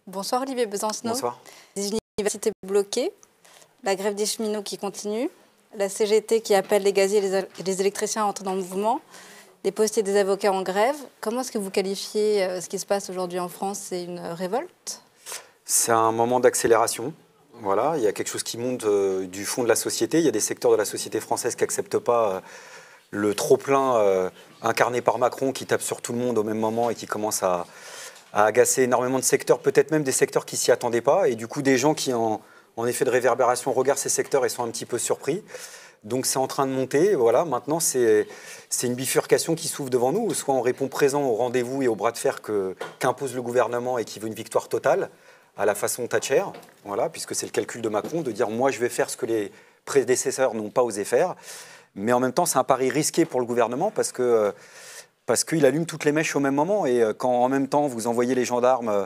Bonsoir Olivier Besancenot. Bonsoir. Des universités bloquées, la grève des cheminots qui continue, la CGT qui appelle les gaziers et les électriciens à entrer dans le mouvement, des postiers et des avocats en grève. Comment est-ce que vous qualifiez ce qui se passe aujourd'hui en France? C'est une révolte? C'est un moment d'accélération. Voilà, il y a quelque chose qui monte du fond de la société. Il y a des secteurs de la société française qui n'acceptent pas le trop-plein incarné par Macron qui tape sur tout le monde au même moment et qui commence à agacer énormément de secteurs, peut-être même des secteurs qui ne s'y attendaient pas. Et du coup, des gens qui, en effet de réverbération, regardent ces secteurs et sont un petit peu surpris. Donc c'est en train de monter. Voilà, maintenant, c'est une bifurcation qui s'ouvre devant nous. Soit on répond présent au rendez-vous et au bras de fer qu'impose le gouvernement et qui veut une victoire totale, à la façon Thatcher, voilà, puisque c'est le calcul de Macron, de dire « moi, je vais faire ce que les prédécesseurs n'ont pas osé faire ». Mais en même temps, c'est un pari risqué pour le gouvernement parce qu'il allume toutes les mèches au même moment. Et quand en même temps, vous envoyez les gendarmes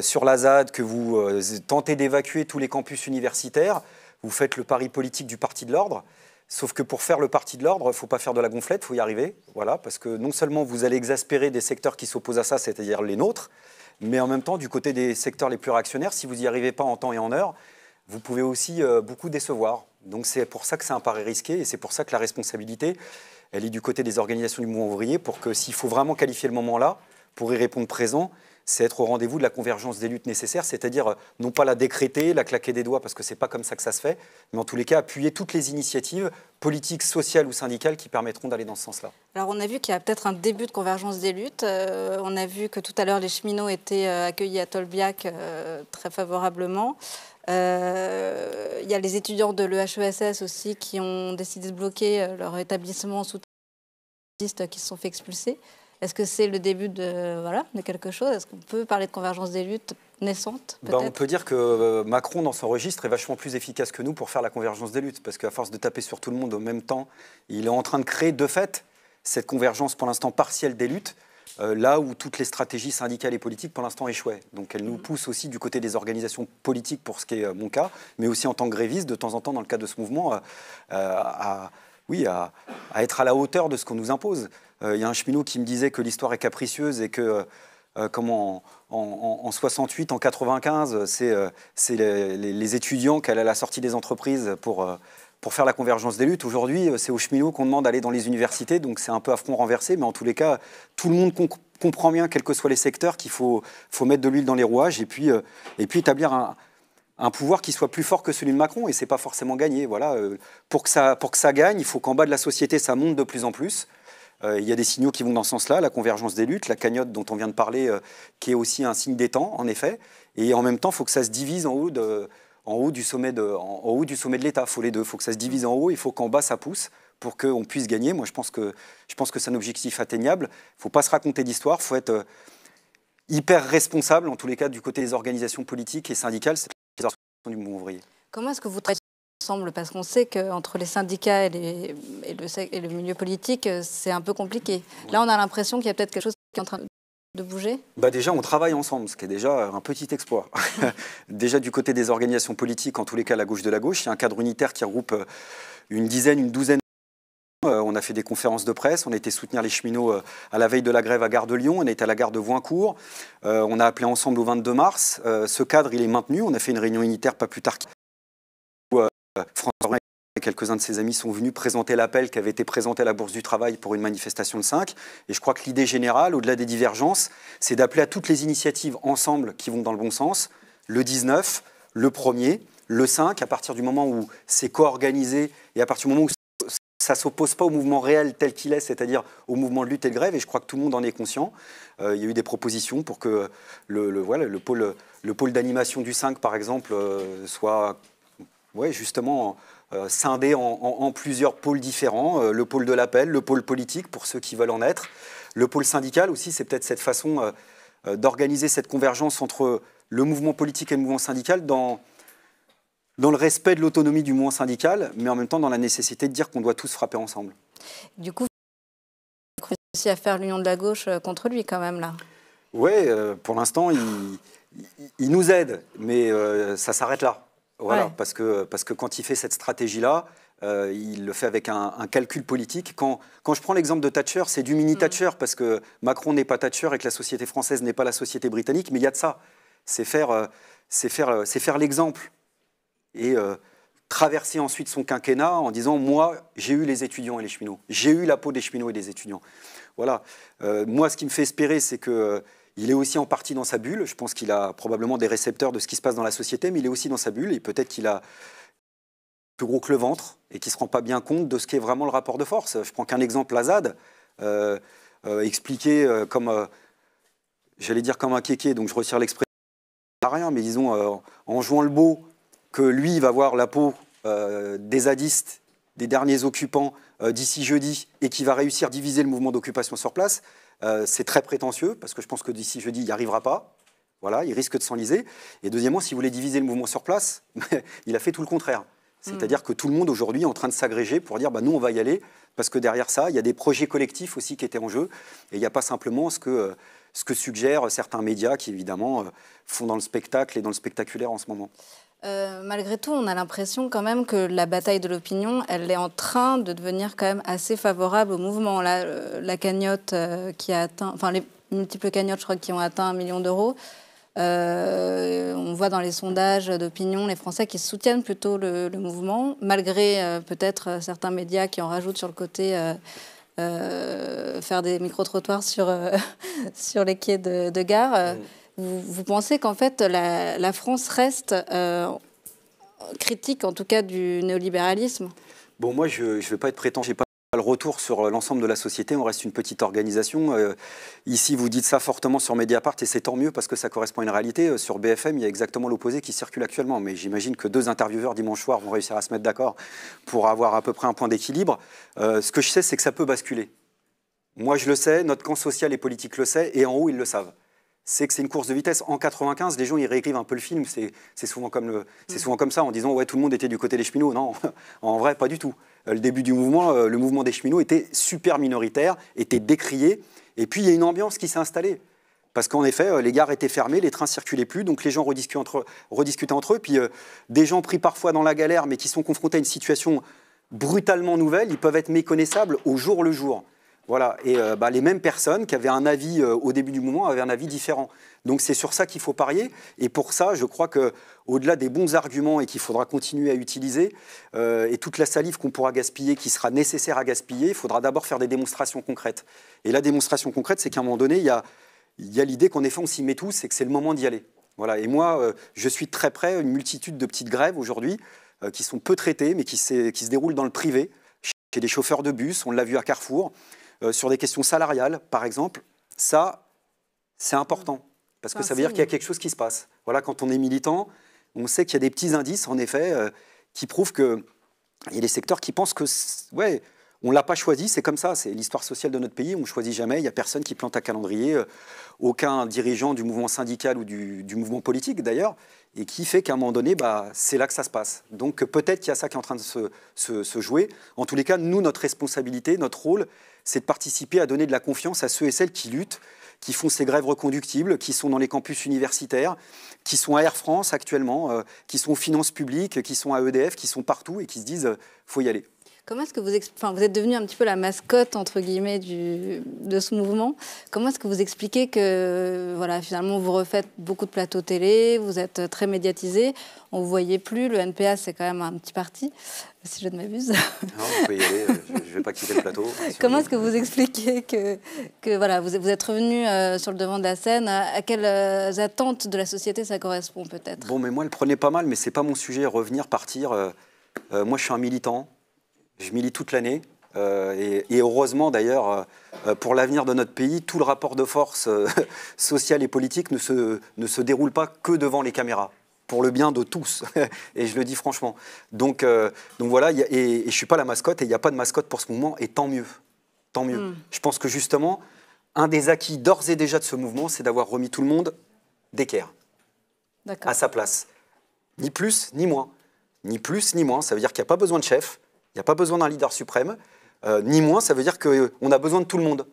sur la ZAD, que vous tentez d'évacuer tous les campus universitaires, vous faites le pari politique du parti de l'ordre. Sauf que pour faire le parti de l'ordre, il ne faut pas faire de la gonflette, il faut y arriver. Voilà, parce que non seulement vous allez exaspérer des secteurs qui s'opposent à ça, c'est-à-dire les nôtres, mais en même temps, du côté des secteurs les plus réactionnaires, si vous n'y arrivez pas en temps et en heure, vous pouvez aussi beaucoup décevoir. Donc c'est pour ça que c'est un pari risqué et c'est pour ça que la responsabilité, elle est du côté des organisations du mouvement ouvrier pour que s'il faut vraiment qualifier le moment-là, pour y répondre présent, c'est être au rendez-vous de la convergence des luttes nécessaires, c'est-à-dire non pas la décréter, la claquer des doigts parce que ce n'est pas comme ça que ça se fait, mais en tous les cas appuyer toutes les initiatives politiques, sociales ou syndicales qui permettront d'aller dans ce sens-là. Alors on a vu qu'il y a peut-être un début de convergence des luttes. On a vu que tout à l'heure les cheminots étaient accueillis à Tolbiac très favorablement. Il y a les étudiants de l'EHESS aussi qui ont décidé de bloquer leur établissement sous qui se sont fait expulser. Est-ce que c'est le début de quelque chose? Est-ce qu'on peut parler de convergence des luttes naissantes On peut dire que Macron, dans son registre, est vachement plus efficace que nous pour faire la convergence des luttes. Parce qu'à force de taper sur tout le monde au même temps, il est en train de créer, de fait, cette convergence pour l'instant partielle des luttes, là où toutes les stratégies syndicales et politiques, pour l'instant, échouaient. Donc elle nous pousse aussi du côté des organisations politiques, pour ce qui est mon cas, mais aussi en tant que gréviste, de temps en temps, dans le cadre de ce mouvement, à être à la hauteur de ce qu'on nous impose. Il y a un cheminot qui me disait que l'histoire est capricieuse et que, comme en 68, en 95, c'est les étudiants qui allaient à la sortie des entreprises pour faire la convergence des luttes. Aujourd'hui, c'est aux cheminots qu'on demande d'aller dans les universités, donc c'est un peu à front renversé, mais en tous les cas, tout le monde comprend bien, quels que soient les secteurs, qu'il faut mettre de l'huile dans les rouages et puis établir un pouvoir qui soit plus fort que celui de Macron, et ce n'est pas forcément gagné. Voilà. Pour que ça gagne, il faut qu'en bas de la société, ça monte de plus en plus. Il y a des signaux qui vont dans ce sens-là, la convergence des luttes, la cagnotte dont on vient de parler, qui est aussi un signe des temps, en effet. Et en même temps, il faut que ça se divise en haut du sommet de l'État. Il faut les deux. Il faut que ça se divise en haut, il faut qu'en bas, ça pousse pour qu'on puisse gagner. Moi, je pense que c'est un objectif atteignable. Il ne faut pas se raconter d'histoire, il faut être hyper responsable, en tous les cas, du côté des organisations politiques et syndicales, c'est les organisations du mouvement ouvrier. Comment est-ce que vous traitez ensemble? Parce qu'on sait qu'entre les syndicats et le milieu politique, c'est un peu compliqué. Oui. Là, on a l'impression qu'il y a peut-être quelque chose qui est en train de bouger. Déjà, on travaille ensemble, ce qui est déjà un petit exploit. Déjà, du côté des organisations politiques, en tous les cas, la gauche de la gauche, il y a un cadre unitaire qui regroupe une douzaine. On a fait des conférences de presse, on a été soutenir les cheminots à la veille de la grève à Gare de Lyon, on est à la gare de Voincourt, on a appelé ensemble au 22 mars. Ce cadre, il est maintenu, on a fait une réunion unitaire pas plus tard où François Hollande et quelques-uns de ses amis sont venus présenter l'appel qui avait été présenté à la Bourse du Travail pour une manifestation le 5. Et je crois que l'idée générale, au-delà des divergences, c'est d'appeler à toutes les initiatives ensemble qui vont dans le bon sens, le 19, le 1er, le 5, à partir du moment où c'est co-organisé et à partir du moment où ça ne s'oppose pas au mouvement réel tel qu'il est, c'est-à-dire au mouvement de lutte et de grève, et je crois que tout le monde en est conscient. Il y a eu des propositions pour que le pôle d'animation du 5, par exemple, soit justement scindé en plusieurs pôles différents. Le pôle de l'appel, le pôle politique, pour ceux qui veulent en être. Le pôle syndical aussi, c'est peut-être cette façon d'organiser cette convergence entre le mouvement politique et le mouvement syndical dans le respect de l'autonomie du mouvement syndical, mais en même temps dans la nécessité de dire qu'on doit tous frapper ensemble. Du coup, vous avez réussi à faire l'union de la gauche contre lui quand même, là. Oui, pour l'instant, il nous aide, mais ça s'arrête là. Voilà, ouais. Parce que quand il fait cette stratégie-là, il le fait avec un calcul politique. Quand je prends l'exemple de Thatcher, c'est du mini-Thatcher, parce que Macron n'est pas Thatcher et que la société française n'est pas la société britannique, mais il y a de ça. C'est faire l'exemple. Et traverser ensuite son quinquennat en disant « Moi, j'ai eu les étudiants et les cheminots. J'ai eu la peau des cheminots et des étudiants. » Voilà. Moi, ce qui me fait espérer, c'est qu'il est aussi en partie dans sa bulle. Je pense qu'il a probablement des récepteurs de ce qui se passe dans la société, mais il est aussi dans sa bulle. Et peut-être qu'il a plus gros que le ventre et qu'il ne se rend pas bien compte de ce qu'est vraiment le rapport de force. Je prends qu'un exemple, Azad, expliqué comme, j'allais dire comme un kéké, donc je retire l'expression, rien, mais disons, en jouant le beau, que lui va voir la peau des zadistes, des derniers occupants d'ici jeudi, et qui va réussir à diviser le mouvement d'occupation sur place, c'est très prétentieux, parce que je pense que d'ici jeudi, il n'y arrivera pas. Voilà, il risque de s'enliser. Et deuxièmement, s'il voulait diviser le mouvement sur place, il a fait tout le contraire. C'est-à-dire que tout le monde aujourd'hui est en train de s'agréger pour dire nous on va y aller, parce que derrière ça, il y a des projets collectifs aussi qui étaient en jeu, et il n'y a pas simplement ce que suggèrent certains médias qui évidemment font dans le spectacle et dans le spectaculaire en ce moment. Malgré tout, on a l'impression quand même que la bataille de l'opinion, elle est en train de devenir quand même assez favorable au mouvement. Là, la cagnotte qui a atteint, enfin les multiples cagnottes, je crois, qui ont atteint 1 million d'euros. On voit dans les sondages d'opinion les Français qui soutiennent plutôt le mouvement, malgré peut-être certains médias qui en rajoutent sur le côté faire des micro-trottoirs sur les quais de gare. Vous pensez qu'en fait la France reste critique en tout cas du néolibéralisme? Bon, moi je ne vais pas être prétentieux. Le retour sur l'ensemble de la société, on reste une petite organisation. Ici, vous dites ça fortement sur Mediapart et c'est tant mieux parce que ça correspond à une réalité. Sur BFM, il y a exactement l'opposé qui circule actuellement. Mais j'imagine que 2 intervieweurs dimanche soir vont réussir à se mettre d'accord pour avoir à peu près un point d'équilibre. Ce que je sais, c'est que ça peut basculer. Moi, je le sais, notre camp social et politique le sait, et en haut, ils le savent. C'est que c'est une course de vitesse. En 95, les gens ils réécrivent un peu le film. C'est souvent comme ça, en disant ouais, tout le monde était du côté des cheminots. Non, en vrai, pas du tout. Le début du mouvement, le mouvement des cheminots était super minoritaire, était décrié. Et puis il y a une ambiance qui s'est installée. Parce qu'en effet, les gares étaient fermées, les trains circulaient plus, donc les gens rediscutaient entre eux. Puis des gens pris parfois dans la galère, mais qui sont confrontés à une situation brutalement nouvelle, ils peuvent être méconnaissables au jour le jour. Voilà, et les mêmes personnes qui avaient un avis au début du mouvement avaient un avis différent. Donc c'est sur ça qu'il faut parier. Et pour ça, je crois qu'au-delà des bons arguments et qu'il faudra continuer à utiliser, et toute la salive qu'on pourra gaspiller, qui sera nécessaire à gaspiller, il faudra d'abord faire des démonstrations concrètes. Et la démonstration concrète, c'est qu'à un moment donné, il y a l'idée qu'en effet, on s'y met tous et que c'est le moment d'y aller. Voilà. Et moi, je suis très près une multitude de petites grèves aujourd'hui qui sont peu traitées, mais qui se déroulent dans le privé, chez des chauffeurs de bus, on l'a vu à Carrefour. Sur des questions salariales, par exemple, ça, c'est important. Parce que ça veut dire qu'il y a quelque chose qui se passe. Voilà, quand on est militant, on sait qu'il y a des petits indices, en effet, qui prouvent qu'il y a des secteurs qui pensent que, ouais, on ne l'a pas choisi, c'est comme ça, c'est l'histoire sociale de notre pays, on ne choisit jamais, il n'y a personne qui plante un calendrier, aucun dirigeant du mouvement syndical ou du mouvement politique, d'ailleurs, et qui fait qu'à un moment donné, c'est là que ça se passe. Donc peut-être qu'il y a ça qui est en train de se jouer. En tous les cas, nous, notre responsabilité, notre rôle, c'est de participer à donner de la confiance à ceux et celles qui luttent, qui font ces grèves reconductibles, qui sont dans les campus universitaires, qui sont à Air France actuellement, qui sont aux finances publiques, qui sont à EDF, qui sont partout et qui se disent « faut y aller ». Comment est-ce que vous êtes devenu un petit peu la mascotte, entre guillemets, de ce mouvement. Comment est-ce que vous expliquez que, voilà, finalement, vous refaites beaucoup de plateaux télé, vous êtes très médiatisé, on ne vous voyait plus, le NPA, c'est quand même un petit parti, si je ne m'abuse. Non, vous pouvez y aller, je ne vais pas quitter le plateau. Comment est-ce que vous expliquez que voilà, vous êtes revenu sur le devant de la scène? À quelles attentes de la société ça correspond, peut-être? Bon, mais moi, le prenez pas mal, mais ce n'est pas mon sujet, revenir, partir. Moi, je suis un militant. Je milite toute l'année et heureusement d'ailleurs pour l'avenir de notre pays, tout le rapport de force social et politique ne se déroule pas que devant les caméras, pour le bien de tous, et je le dis franchement. Donc voilà, et je ne suis pas la mascotte et il n'y a pas de mascotte pour ce mouvement, et tant mieux. Tant mieux. Je pense que justement, un des acquis d'ores et déjà de ce mouvement, c'est d'avoir remis tout le monde d'équerre, à sa place. Ni plus, ni moins. Ni plus, ni moins. Ça veut dire qu'il n'y a pas besoin de chef. Il n'y a pas besoin d'un leader suprême, ni moins, ça veut dire qu'on a besoin de tout le monde.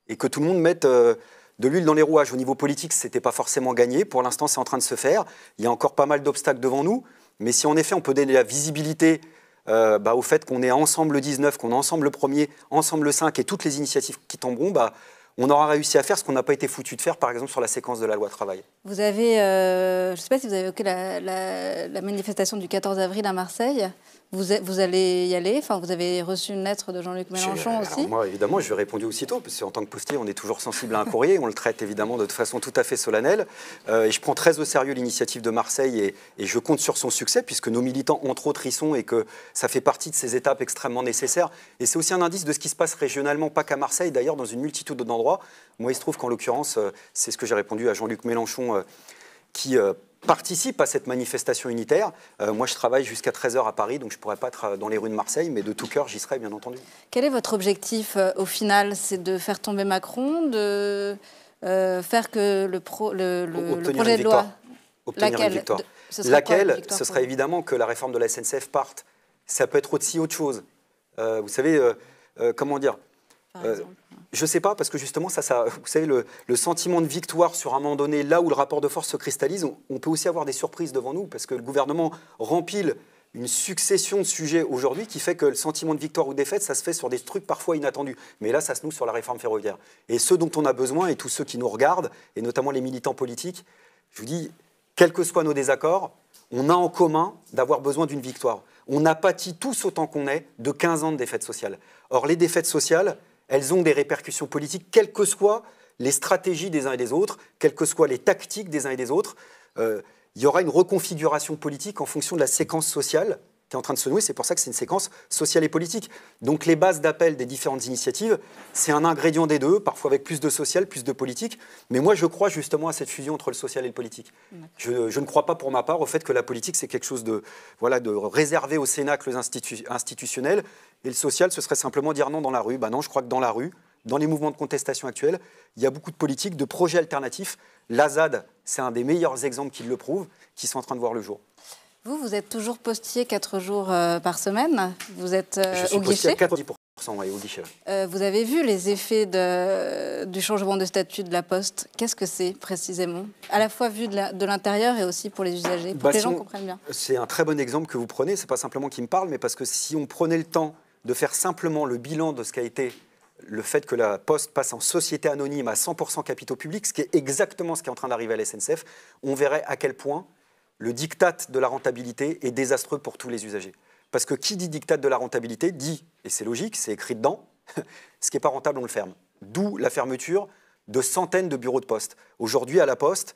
Et que tout le monde mette de l'huile dans les rouages. Au niveau politique, ce n'était pas forcément gagné. Pour l'instant, c'est en train de se faire. Il y a encore pas mal d'obstacles devant nous. Mais si en effet, on peut donner la visibilité au fait qu'on est ensemble le 19, qu'on est ensemble le 1er, ensemble le 5 et toutes les initiatives qui tomberont, on aura réussi à faire ce qu'on n'a pas été foutu de faire, par exemple, sur la séquence de la loi travail. Vous avez, je ne sais pas si vous avez évoqué la manifestation du 14 avril à Marseille. Vous allez y aller, enfin, vous avez reçu une lettre de Jean-Luc Mélenchon aussi. Alors moi, évidemment, je lui ai répondu aussitôt, parce qu'en tant que postier, on est toujours sensible à un courrier, on le traite évidemment de façon tout à fait solennelle. Et je prends très au sérieux l'initiative de Marseille et je compte sur son succès, puisque nos militants, entre autres, y sont et que ça fait partie de ces étapes extrêmement nécessaires. Et c'est aussi un indice de ce qui se passe régionalement, pas qu'à Marseille, d'ailleurs, dans une multitude d'endroits. Moi, il se trouve qu'en l'occurrence, c'est ce que j'ai répondu à Jean-Luc Mélenchon, qui participe à cette manifestation unitaire. Moi, je travaille jusqu'à 13h à Paris, donc je ne pourrais pas être dans les rues de Marseille, mais de tout cœur, j'y serai, bien entendu. Quel est votre objectif au final? C'est de faire tomber Macron, de faire que le projet de loi... Obtenir une victoire. Laquelle, ce serait évidemment que la réforme de la SNCF parte. Ça peut être aussi autre chose. Vous savez, comment dire, je ne sais pas, parce que justement, vous savez, le sentiment de victoire sur un moment donné, là où le rapport de force se cristallise, on peut aussi avoir des surprises devant nous, parce que le gouvernement rempile une succession de sujets aujourd'hui qui fait que le sentiment de victoire ou de défaite, ça se fait sur des trucs parfois inattendus. Mais là, ça se noue sur la réforme ferroviaire. Et ce dont on a besoin, et tous ceux qui nous regardent, et notamment les militants politiques, je vous dis, quels que soient nos désaccords, on a en commun d'avoir besoin d'une victoire. On a pâti tous autant qu'on est de 15 ans de défaites sociales. Or, les défaites sociales, elles ont des répercussions politiques, quelles que soient les stratégies des uns et des autres, quelles que soient les tactiques des uns et des autres. Il y aura une reconfiguration politique en fonction de la séquence sociale qui est en train de se nouer. C'est pour ça que c'est une séquence sociale et politique. Donc les bases d'appel des différentes initiatives, c'est un ingrédient des deux, parfois avec plus de social, plus de politique. Mais moi, je crois justement à cette fusion entre le social et le politique. Je ne crois pas pour ma part au fait que la politique, c'est quelque chose de réservé aux cénacles institutionnels. Et le social, ce serait simplement dire non dans la rue. Ben non, je crois que dans la rue, dans les mouvements de contestation actuels, il y a beaucoup de politiques, de projets alternatifs. L'ASAD, c'est un des meilleurs exemples qui le prouvent, qui sont en train de voir le jour. Vous êtes toujours postier 4 jours par semaine. Vous êtes je suis au guichet. À 90%, ouais, au guichet. Vous avez vu les effets du changement de statut de la Poste. Qu'est-ce que c'est précisément? À la fois vu de l'intérieur et aussi pour les usagers, pour que les gens comprennent bien. C'est un très bon exemple que vous prenez. Ce n'est pas simplement qui me parle, mais parce que si on prenait le temps de faire simplement le bilan de ce qu'a été le fait que la Poste passe en société anonyme à 100% capitaux publics, ce qui est exactement ce qui est en train d'arriver à la SNCF, on verrait à quel point le diktat de la rentabilité est désastreux pour tous les usagers. Parce que qui dit diktat de la rentabilité dit, et c'est logique, c'est écrit dedans, ce qui n'est pas rentable, on le ferme. D'où la fermeture de centaines de bureaux de poste. Aujourd'hui, à la Poste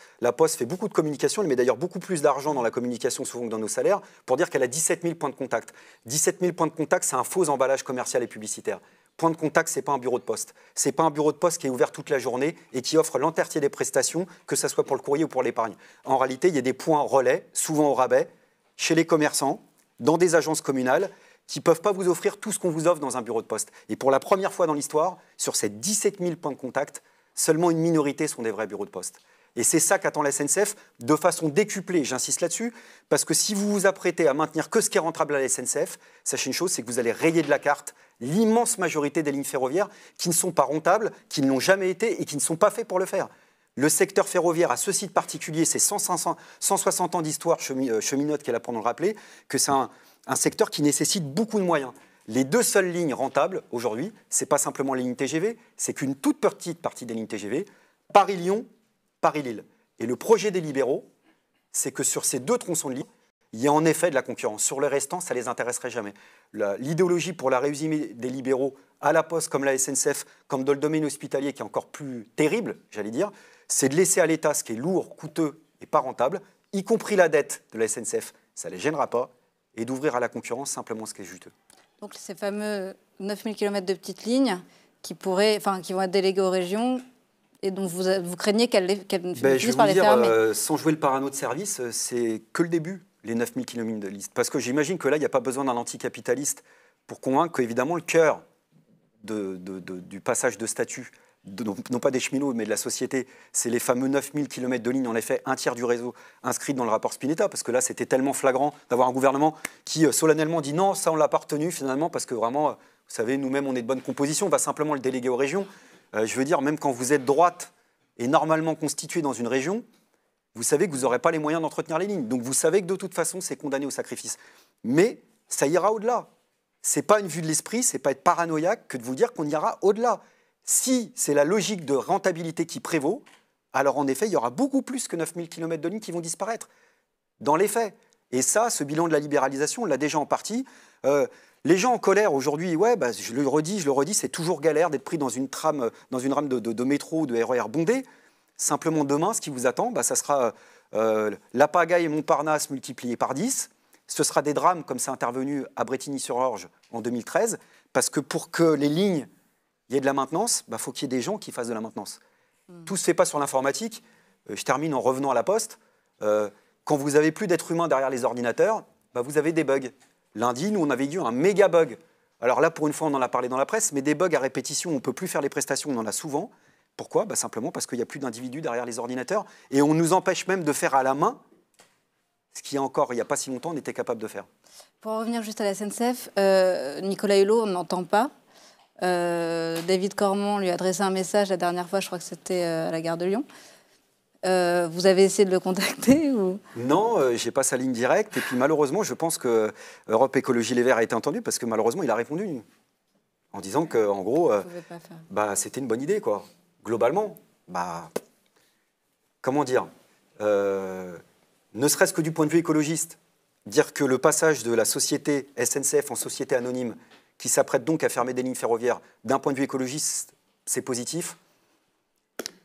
fait beaucoup de communication, elle met d'ailleurs beaucoup plus d'argent dans la communication souvent que dans nos salaires, pour dire qu'elle a 17 000 points de contact. 17 000 points de contact, c'est un faux emballage commercial et publicitaire. Point de contact, ce n'est pas un bureau de poste. Ce n'est pas un bureau de poste qui est ouvert toute la journée et qui offre l'entièreté des prestations, que ce soit pour le courrier ou pour l'épargne. En réalité, il y a des points relais, souvent au rabais, chez les commerçants, dans des agences communales, qui ne peuvent pas vous offrir tout ce qu'on vous offre dans un bureau de poste. Et pour la première fois dans l'histoire, sur ces 17 000 points de contact, seulement une minorité sont des vrais bureaux de poste. Et c'est ça qu'attend la SNCF de façon décuplée, j'insiste là-dessus, parce que si vous vous apprêtez à maintenir que ce qui est rentable à la SNCF, sachez une chose, c'est que vous allez rayer de la carte l'immense majorité des lignes ferroviaires qui ne sont pas rentables, qui ne l'ont jamais été et qui ne sont pas faits pour le faire. Le secteur ferroviaire a ceci de particulier, c'est 160 ans d'histoire cheminote qui est là pour nous le rappeler, que c'est un secteur qui nécessite beaucoup de moyens. Les deux seules lignes rentables aujourd'hui, ce n'est pas simplement les lignes TGV, c'est qu'une toute petite partie des lignes TGV, Paris-Lyon, Paris-Lille. Et le projet des libéraux, c'est que sur ces deux tronçons de ligne, il y a en effet de la concurrence. Sur le restant, ça ne les intéresserait jamais. L'idéologie pour la réussite des libéraux à la Poste, comme la SNCF, comme dans le domaine hospitalier, qui est encore plus terrible, j'allais dire, c'est de laisser à l'État ce qui est lourd, coûteux et pas rentable, y compris la dette de la SNCF, ça ne les gênera pas, et d'ouvrir à la concurrence simplement ce qui est juteux. Donc ces fameux 9000 km de petites lignes qui vont être déléguées aux régions, et dont vous craignez qu'elles finissent par les fermer. Sans jouer le parano de service, c'est que le début, les 9000 km de liste. Parce que j'imagine que là, il n'y a pas besoin d'un anticapitaliste pour convaincre qu'évidemment, le cœur du passage de statut, non pas des cheminots, mais de la société, c'est les fameux 9000 km de ligne, en effet, un tiers du réseau inscrit dans le rapport Spinetta, parce que là, c'était tellement flagrant d'avoir un gouvernement qui solennellement dit non, ça, on l'a pas retenu finalement, parce que vraiment, vous savez, nous-mêmes, on est de bonne composition, on va simplement le déléguer aux régions. Je veux dire, même quand vous êtes droite et normalement constituée dans une région, vous savez que vous n'aurez pas les moyens d'entretenir les lignes. Donc vous savez que de toute façon, c'est condamné au sacrifice. Mais ça ira au-delà. Ce n'est pas une vue de l'esprit, ce n'est pas être paranoïaque que de vous dire qu'on ira au-delà. Si c'est la logique de rentabilité qui prévaut, alors en effet, il y aura beaucoup plus que 9000 km de lignes qui vont disparaître, dans les faits. Et ça, ce bilan de la libéralisation, on l'a déjà en partie. Les gens en colère aujourd'hui, ouais, bah, je le redis, c'est toujours galère d'être pris dans une rame de métro ou de RER bondé. Simplement demain, ce qui vous attend, bah, ça sera la pagaille et Montparnasse multiplié par 10. Ce sera des drames comme c'est intervenu à Brétigny-sur-Orge en 2013, parce que pour que les lignes, il y ait de la maintenance, bah, faut qu'il y ait des gens qui fassent de la maintenance. Tout ne se fait pas sur l'informatique. Je termine en revenant à la Poste. Quand vous n'avez plus d'êtres humains derrière les ordinateurs, bah, vous avez des bugs. Lundi, nous, on avait eu un méga bug. Alors là, pour une fois, on en a parlé dans la presse, mais des bugs à répétition, on ne peut plus faire les prestations, on en a souvent. Pourquoi? Bah, simplement parce qu'il n'y a plus d'individus derrière les ordinateurs. Et on nous empêche même de faire à la main ce qui, encore il n'y a pas si longtemps, on était capable de faire. Pour en revenir juste à la SNCF, Nicolas Hulot, on n'entend pas. David Cormon lui a adressé un message la dernière fois, je crois que c'était à la gare de Lyon. Vous avez essayé de le contacter ou... Non, je n'ai pas sa ligne directe. Et puis malheureusement, je pense que Europe Écologie Les Verts a été entendu parce que malheureusement, il a répondu en disant qu'en gros, bah, c'était une bonne idée, quoi. Globalement, bah, comment dire, ne serait-ce que du point de vue écologiste, dire que le passage de la société SNCF en société anonyme, qui s'apprête donc à fermer des lignes ferroviaires, d'un point de vue écologiste, c'est positif.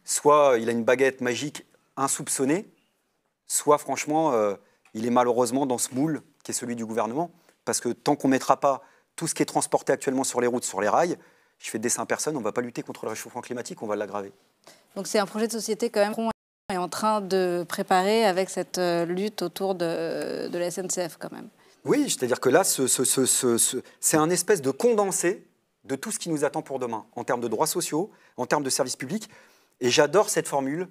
Soit il a une baguette magique insoupçonnée, soit franchement, il est malheureusement dans ce moule qui est celui du gouvernement. Parce que tant qu'on ne mettra pas tout ce qui est transporté actuellement sur les routes, sur les rails, je fais le dessin à personne, on ne va pas lutter contre le réchauffement climatique, on va l'aggraver. Donc c'est un projet de société quand même qu'on est en train de préparer avec cette lutte autour de la SNCF quand même. Oui, c'est-à-dire que là, c'est un espèce de condensé de tout ce qui nous attend pour demain, en termes de droits sociaux, en termes de services publics. Et j'adore cette formule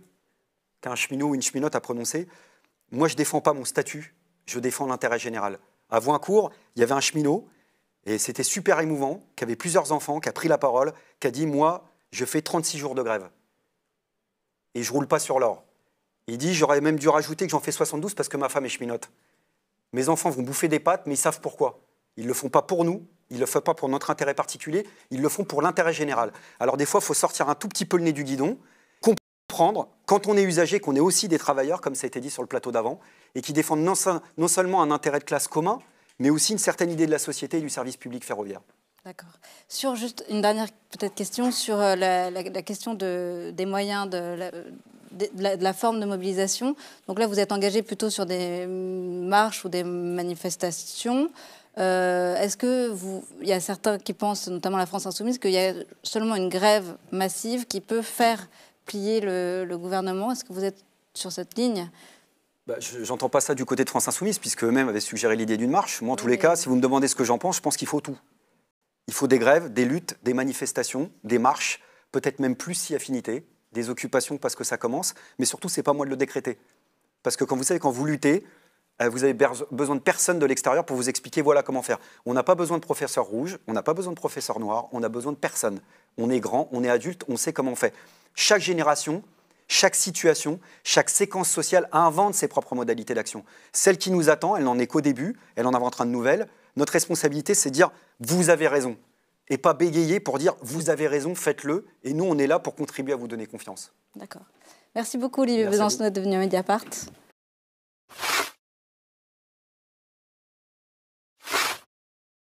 qu'un cheminot ou une cheminote a prononcée. Moi, je ne défends pas mon statut, je défends l'intérêt général. À Voincourt, il y avait un cheminot, et c'était super émouvant, qui avait plusieurs enfants, qui a pris la parole, qui a dit « Moi, je fais 36 jours de grève. Et je ne roule pas sur l'or. » Il dit « J'aurais même dû rajouter que j'en fais 72 parce que ma femme est cheminote. Mes enfants vont bouffer des pâtes, mais ils savent pourquoi. Ils ne le font pas pour nous, ils ne le font pas pour notre intérêt particulier, ils le font pour l'intérêt général. Alors des fois, il faut sortir un tout petit peu le nez du guidon, comprendre, quand on est usager, qu'on est aussi des travailleurs, comme ça a été dit sur le plateau d'avant, et qui défendent non seulement un intérêt de classe commun, mais aussi une certaine idée de la société et du service public ferroviaire. D'accord. Sur juste une dernière peut-être question sur la question des moyens, de la forme de mobilisation. Donc là, vous êtes engagé plutôt sur des marches ou des manifestations. Est-ce que il y a certains qui pensent, notamment la France Insoumise, qu'il y a seulement une grève massive qui peut faire plier le gouvernement? Est-ce que vous êtes sur cette ligne? Bah, je n'entends pas ça du côté de France Insoumise, puisque eux-mêmes avaient suggéré l'idée d'une marche. Moi, en tous les cas, si vous me demandez ce que j'en pense, je pense qu'il faut tout. Il faut des grèves, des luttes, des manifestations, des marches, peut-être même plus si affinité, des occupations parce que ça commence, mais surtout, ce n'est pas moi de le décréter. Parce que quand vous luttez, vous avez besoin de personne de l'extérieur pour vous expliquer voilà comment faire. On n'a pas besoin de professeur rouge, on n'a pas besoin de professeur noir, on a besoin de personne. On est grand, on est adulte, on sait comment on fait. Chaque génération, chaque situation, chaque séquence sociale invente ses propres modalités d'action. Celle qui nous attend, elle n'en est qu'au début, elle en inventera de nouvelles. Notre responsabilité, c'est de dire « vous avez raison » et pas bégayer pour dire « vous avez raison, faites-le » et nous, on est là pour contribuer à vous donner confiance. D'accord. Merci beaucoup Olivier Besancenot de venir à Mediapart.